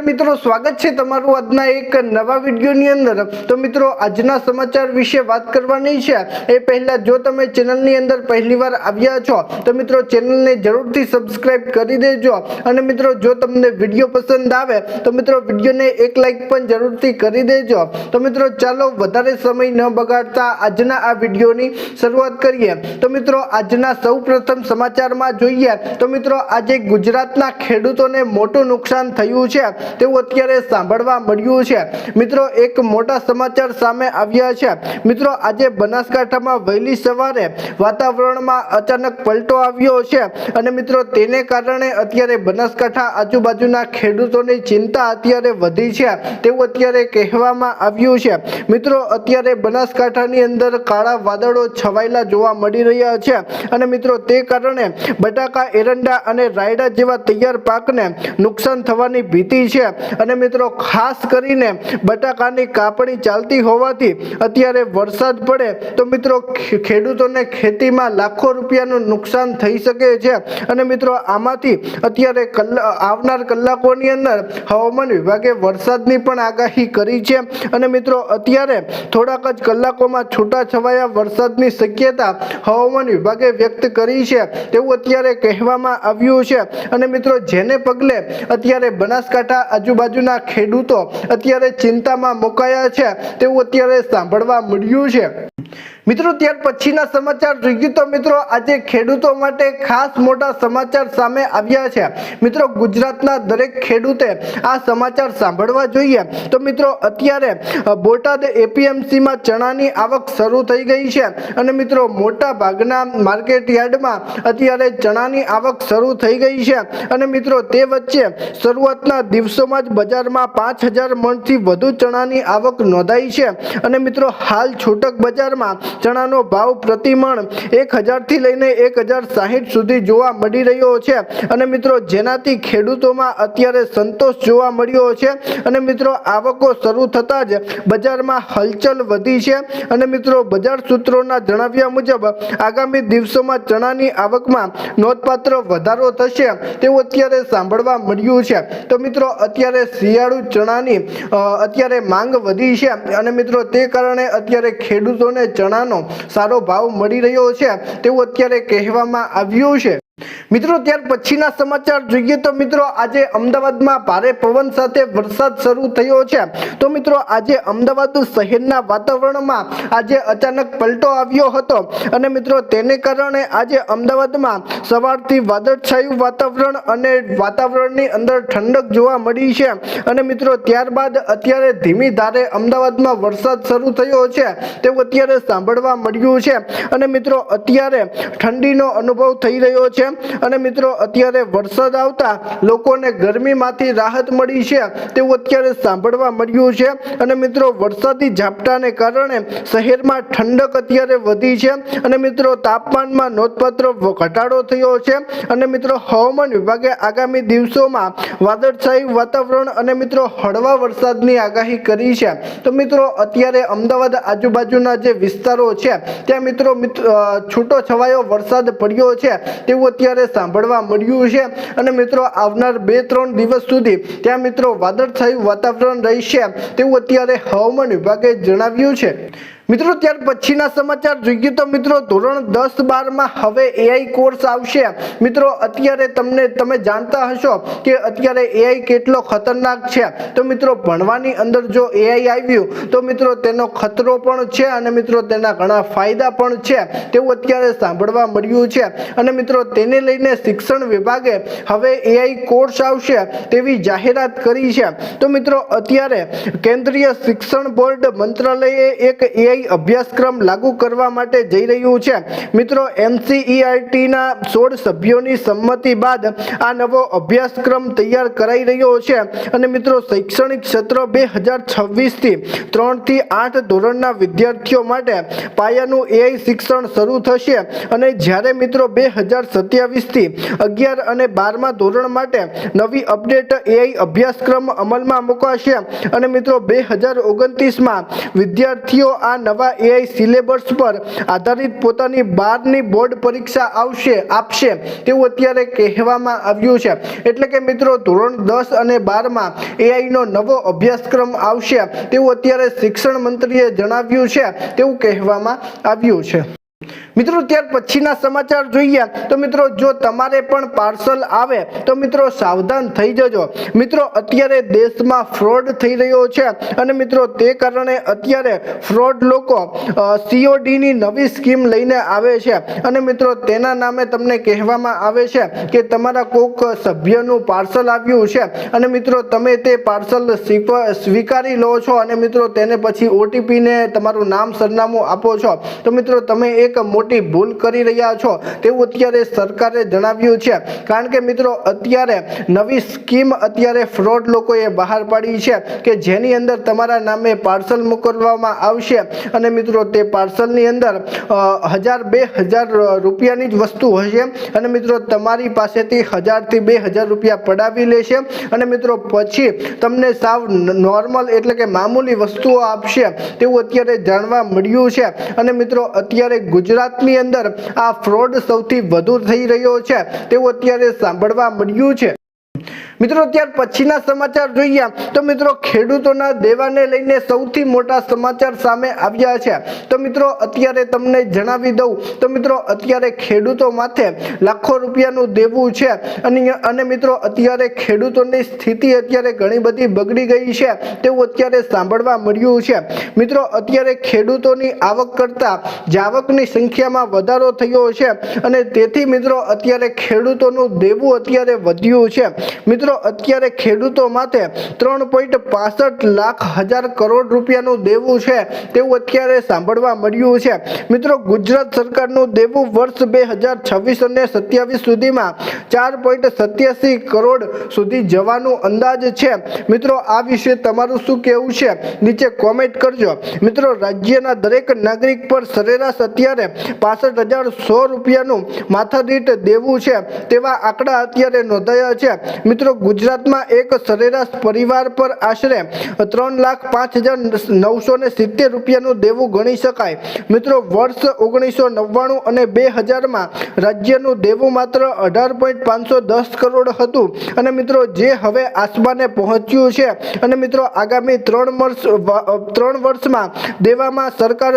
મિત્રો સ્વાગત છે તમારું આજના એક નવા વિડિયોની અંદર। તો મિત્રો આજના સમાચાર વિશે વાત કરવાની છે એ પહેલા જો તમે ચેનલની અંદર પહેલીવાર આવ્યા છો તો મિત્રો ચેનલને જરૂરથી સબસ્ક્રાઇબ કરી દેજો અને મિત્રો જો તમને વિડિયો પસંદ આવે તો મિત્રો વિડિયોને એક લાઈક પણ જરૂરથી કરી દેજો। તો મિત્રો ચાલો વધારે સમય ન બગાડતા આજના આ વિડિયોની શરૂઆત કરીએ। તો મિત્રો આજના સૌપ્રથમ સમાચારમાં જોઈએ તો મિત્રો આજે ગુજરાતના ખેડૂતોને મોટું નુકસાન થયું છે તેવું અત્યારે સાંભળવા મળ્યું છે। મિત્રો એક મોટા સમાચાર સામે આવ્યા છે। મિત્રો આજે બનાસકાંઠામાં વહેલી સવારે વાતાવરણમાં અચાનક પલટો આવ્યો છે અને મિત્રો તેને કારણે અત્યારે બનાસકાંઠા આજુબાજુના ખેડૂતોની ચિંતા અત્યારે વધી છે તેવું અત્યારે કહેવામાં આવ્યું છે। મિત્રો અત્યારે બનાસકાંઠાની અંદર કાળા વાદળો છવાયેલા જોવા મળી રહ્યા છે અને મિત્રો તે કારણે બટાકા, એરંડા અને રાયડા જેવા તૈયાર પાકને નુકસાન થવાની ભીતિ છે અને મિત્રો ખાસ કરીને બટાકાની કાપણી ચાલતી હોવાથી અત્યારે વરસાદ પડે તો મિત્રો ખેડૂતોને ખેતીમાં લાખો રૂપિયાનું નુકસાન થઈ શકે છે અને મિત્રો આમાંથી અત્યારે આવનાર કલાકોની અંદર હવામાન વિભાગે વરસાદની પણ આગાહી કરી છે અને મિત્રો અત્યારે થોડાક જ કલાકોમાં છૂટાછવાયા વરસાદની શક્યતા હવામાન વિભાગે વ્યક્ત કરી છે તેવું અત્યારે કહેવામાં આવ્યું છે અને મિત્રો જેને પગલે અત્યારે બનાસકાંઠા આજુબાજુના ખેડૂતો અત્યારે ચિંતામાં મુકાયા છે તેવું અત્યારે સાંભળવા મળ્યું છે। મિત્રો ત્યાર પછીના સમાચાર જોઈએ તો મિત્રો આજે ખેડૂતો માટે ખાસ મોટા સમાચાર સામે આવ્યા છે। મિત્રો ગુજરાતના દરેક ખેડૂતે આ સમાચાર સાંભળવા જોઈએ। તો મિત્રો અત્યારે બોટાદ એપીએમસીમાં ચણાની આવક શરૂ થઈ ગઈ છે અને મિત્રો મોટા ભાગના માર્કેટ યાર્ડમાં અત્યારે ચણાની આવક શરૂ થઈ ગઈ છે અને મિત્રો તે વચ્ચે શરૂઆતના દિવસોમાં જ બજારમાં 5000 મણથી વધુ ચણાની આવક નોંધાઈ છે અને મિત્રો હાલ છૂટક બજારમાં ચણાનો ભાવ પ્રતિ મણ 1000 થી લઈને 1060 સુધી જોવા મળી રહ્યો છે અને મિત્રો જેનાથી ખેડૂતોમાં અત્યારે સંતોષ જોવા મળ્યો છે અને મિત્રો આવકો શરૂ થતા જ બજારમાં હલચલ વધી છે અને મિત્રો બજાર સૂત્રોના જણાવ્યા મુજબ આગામી દિવસોમાં ચણાની આવકમાં નોંધપાત્ર વધારો થશે તેવું અત્યારે સાંભળવા મળ્યું છે। તો મિત્રો અત્યારે શિયાળુ ચણાની અત્યારે માંગ વધી છે અને મિત્રો તે કારણે અત્યારે ખેડૂતોને ચણાનો સારો ભાવ મળી રહ્યો છે તેવું અત્યારે કહેવામાં આવ્યું છે। મિત્રો ત્યાર પછીના સમાચાર જોઈએ તો મિત્રો આજે અમદાવાદમાં ભારે પવન સાથે વરસાદ શરૂ થયો છે। તો મિત્રો આજે અમદાવાદ શહેરના વાતાવરણમાં આજે અચાનક પલટો આવ્યો હતો અને મિત્રો તેને કારણે આજે અમદાવાદમાં સવારથી વાદળછાયું વાતાવરણ અને વાતાવરણની અંદર ઠંડક જોવા મળી છે અને મિત્રો ત્યારબાદ અત્યારે ધીમી ધારે અમદાવાદમાં વરસાદ શરૂ થયો છે તેવું અત્યારે સાંભળવા મળ્યું છે અને મિત્રો અત્યારે ઠંડીનો અનુભવ થઈ રહ્યો છે અને મિત્રો અત્યારે વરસાદ આવતા લોકોને ગરમીમાંથી રાહત મળી છે તેવું અત્યારે સાંભળવા મળ્યું છે અને મિત્રો વરસાદી ઝાપટાને કારણે શહેરમાં ઠંડક અત્યારે વધી છે અને મિત્રો તાપમાનમાં નોંધપાત્ર ઘટાડો થયો છે અને મિત્રો હવામાન વિભાગે આગામી દિવસોમાં વાદળછાયું વાતાવરણ અને મિત્રો હળવા વરસાદની આગાહી કરી છે। તો મિત્રો અત્યારે અમદાવાદ આજુબાજુના જે વિસ્તારો છે ત્યાં મિત્રો છૂટો છવાયો વરસાદ પડ્યો છે તેવું અત્યારે સાંભળવા મળ્યું છે અને મિત્રો આવનાર 2-3 દિવસ સુધી ત્યાં મિત્રો વાદળછાયું વાતાવરણ રહેશે તેવું અત્યારે હવામાન વિભાગે જણાવ્યું છે। મિત્રો ત્યાર પછીના સમાચાર જોઈએ તો મિત્રો ધોરણ 10-12માં હવે એઆઈ કોર્સ આવશે। મિત્રો અત્યારે તમે જાણતા હશો કે અત્યારે એઆઈ કેટલો ખતરનાક છે। તો મિત્રો ભણવાની અંદર જો એઆઈ આવ્યું તો મિત્રો તેનો ખતરો પણ છે અને મિત્રો તેના ઘણા ફાયદા પણ છે તેવું અત્યારે સાંભળવા મળ્યું છે અને મિત્રો તેને લઈને શિક્ષણ વિભાગે હવે એઆઈ કોર્સ આવશે તેવી જાહેરાત કરી છે। તો મિત્રો અત્યારે કેન્દ્રીય શિક્ષણ બોર્ડ મંત્રાલયે એક એઆઈ અભ્યાસક્રમ લાગુ કરવા માટે જઈ રહ્યું છે। મિત્રો એનસીઈઆરટીના 16 સભ્યોની સંમતિ બાદ આ નવો અભ્યાસક્રમ તૈયાર કરાઈ રહ્યો છે અને મિત્રો શૈક્ષણિક સત્ર 2026 થી 3 થી 8 ધોરણના વિદ્યાર્થીઓ માટે પાયાનું એઆઈ શિક્ષણ શરૂ થશે અને જ્યારે મિત્રો 2027 થી 11 અને 12મા ધોરણ માટે નવી અપડેટ એઆઈ અભ્યાસક્રમ અમલમાં મુકાશે અને મિત્રો 2029માં વિદ્યાર્થીઓ આ નવા AI સિલેબસ પર આધારિત પોતાની 12ની બોર્ડ પરીક્ષા આપશે તેવું અત્યારે કહેવામાં આવ્યું છે। એટલે કે મિત્રો ધોરણ 10 અને 12માં AI નો નવો અભ્યાસક્રમ આવશે તેવું અત્યારે શિક્ષણ મંત્રીએ જણાવ્યું છે તેવું કહેવામાં આવ્યું છે। મિત્રો ત્યાર પછીના સમાચાર જોઈએ તો મિત્રો જો તમારે પણ પાર્સલ આવે તો મિત્રો સાવધાન થઈ જજો। મિત્રો અત્યારે દેશમાં ફ્રોડ થઈ રહ્યો છે અને મિત્રો તે કારણે અત્યારે ફ્રોડ લોકો COD ની નવી સ્કીમ લઈને આવે છે અને મિત્રો તેના નામે તમને કહેવામાં આવે છે કે તમારા કોઈક સભ્યનું પાર્સલ આવ્યું છે અને મિત્રો તમે તે પાર્સલ સ્વીકારી લો છો અને મિત્રો તેને પછી OTP ને તમારું નામ સરનામું આપો છો તો મિત્રો તમે એક મોટી ભૂલ કરી રહ્યા છો તેવું અત્યારે સરકારે જણાવ્યું છે। કારણ કે મિત્રો અત્યારે નવી સ્કીમ અત્યારે ફ્રોડ લોકોએ બહાર પાડી છે કે જેની અંદર તમારા નામે પાર્સલ મોકલવામાં આવશે અને મિત્રો તે પાર્સલની અંદર 1000-2000 રૂપિયાની જ વસ્તુ હશે અને મિત્રો તમારી પાસેથી 1000 થી 2000 રૂપિયા પડાવી લેશે અને મિત્રો પછી તમને સાવ નોર્મલ એટલે કે મામૂલી વસ્તુઓ આપશે તેવું અત્યારે જાણવા મળ્યું છે અને મિત્રો અત્યારે ગુજરાતની અંદર આ ફ્રોડ સૌથી વધુ થઈ રહ્યો છે તેવું અત્યારે સાંભળવા મળ્યું છે। મિત્રો ત્યાર પછીના સમાચાર જોઈએ તો મિત્રો ખેડૂતોના દેવાને લઈને સૌથી મોટા સમાચાર સામે આવ્યા છે। તો મિત્રો અત્યારે તમને જણાવી દઉં તો મિત્રો અત્યારે ખેડૂતો માથે લાખો રૂપિયાનું દેવું છે અને મિત્રો અત્યારે ખેડૂતોની સ્થિતિ અત્યારે ઘણી બધી બગડી ગઈ છે તેવું અત્યારે સાંભળવા મળ્યું છે। મિત્રો અત્યારે ખેડૂતોની આવક કરતા જાવકની સંખ્યામાં વધારો થયો છે અને તેથી મિત્રો અત્યારે ખેડૂતોનું દેવું અત્યારે વધ્યું છે। મિત્રો અત્યારે ખેડૂતો માટે 3.65 લાખ હજાર કરોડ રૂપિયાનું દેવું છે તેવું અત્યારે સાંભળવા મળ્યું છે। મિત્રો ગુજરાત સરકારનું દેવું વર્ષ 2026 અને 27 સુધીમાં 4.87 કરોડ સુધી જવાનું અંદાજ છે। મિત્રો આ વિશે તમારું શું કહેવું છે નીચે કોમેન્ટ કરજો। મિત્રો રાજ્યના દરેક નાગરિક પર સરેરાશ અત્યારે 65,100 રૂપિયાનું માથાદીઠ દેવું છે તેવા આંકડા અત્યારે નોંધાયા છે। મિત્રો ગુજરાતમાં એક સરેરાશ પરિવાર પર આશરે 3,05,970 રૂપિયાનું દેવું ગણી શકાય। મિત્રો વર્ષ 1999 અને 2000માં રાજ્યનું દેવું માત્ર 18.510 કરોડ હતું અને મિત્રો જે હવે આસમાને પહોંચ્યું છે અને મિત્રો આગામી 3 વર્ષમાં દેવામાં સરકાર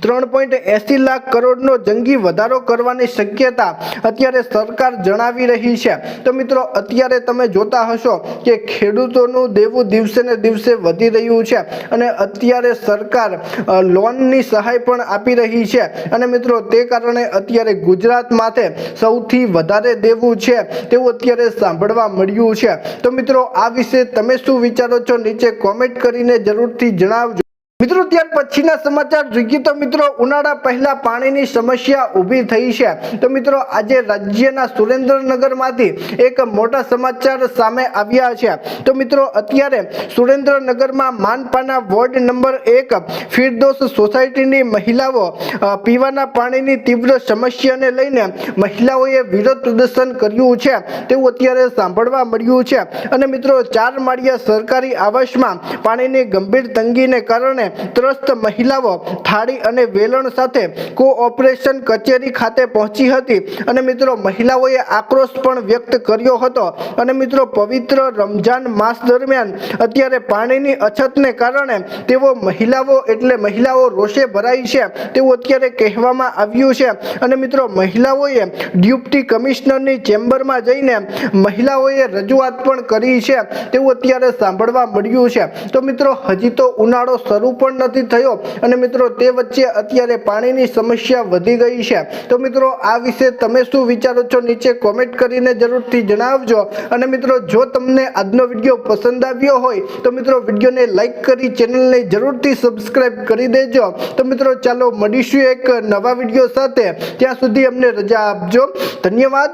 3.80 લાખ કરોડનો જંગી વધારો કરવાની શક્યતા અત્યારે સરકાર જણાવી રહી છે। તો મિત્રો અત્યારે તમે જોતા હશો કે ખેડૂતોનું દેવું દિવસે ને દિવસે વધી રહ્યું છે અને અત્યારે સરકાર લોનની સહાય પણ આપી રહી છે અને મિત્રો તે કારણે અત્યારે ગુજરાત માથે સૌથી વધારે દેવું છે તેવું અત્યારે સાંભળવા મળ્યું છે। તો મિત્રો આ વિશે તમે શું વિચારો છો નીચે કોમેન્ટ કરીને જરૂરથી જણાવજો। મિત્રો ત્યાર પછીના સમાચાર જોઈએ તો મિત્રો ઉનાળા પહેલા પાણીની સમસ્યા ઊભી થઈ છે। તો મિત્રો આજે રાજ્યના સુરેન્દ્રનગરમાંથી એક મોટા સમાચાર સામે આવ્યા છે। તો મિત્રો અત્યારે સુરેન્દ્રનગરમાં માનપાના વોર્ડ નંબર 1 ફિરદોસ સોસાયટીની મહિલાઓ પીવાના પાણીની તીવ્ર સમસ્યાને લઈને મહિલાઓએ વિરોધ પ્રદર્શન કર્યું છે તેવું અત્યારે સાંભળવા મળ્યું છે અને મિત્રો 4 માળિયા સરકારી આવાસમાં પાણીની ગંભીર તંગીને કારણે ત્રસ્ત મહિલાઓ થાળી અને વેલણ સાથે કોઓપરેશન કચેરી ખાતે પહોંચી હતી અને મિત્રો મહિલાઓએ આક્રોશ પણ વ્યક્ત કર્યો હતો અને મિત્રો પવિત્ર રમજાન માસ દરમિયાન અત્યારે પાણીની અછતને કારણે તેઓ મહિલાઓ રોષે ભરાઈ છે તેવું અત્યારે કહેવામાં આવ્યું છે અને મિત્રો મહિલાઓએ ડેપ્યુટી કમિશનરની ચેમ્બરમાં જઈને મહિલાઓએ રજૂઆત પણ કરી છે તેવું અત્યારે સાંભળવા મળ્યું છે। તો મિત્રો હજી તો ઉનાળો શરૂ પણ નથી થયો અને મિત્રો તે વચ્ચે અત્યારે પાણીની સમસ્યા વધી ગઈ છે। તો મિત્રો આ વિશે તમે શું વિચારો છો નીચે કોમેન્ટ કરીને જરૂરથી જણાવજો અને મિત્રો જો તમને આજનો વિડીયો પસંદ આવ્યો હોય તો મિત્રો વિડીયોને લાઈક કરી ચેનલને જરૂરથી સબસ્ક્રાઇબ કરી દેજો। તો મિત્રો ચાલો મળીશું એક નવા વિડીયો સાથે, ત્યાં સુધી અમને રજા આપજો। ધન્યવાદ।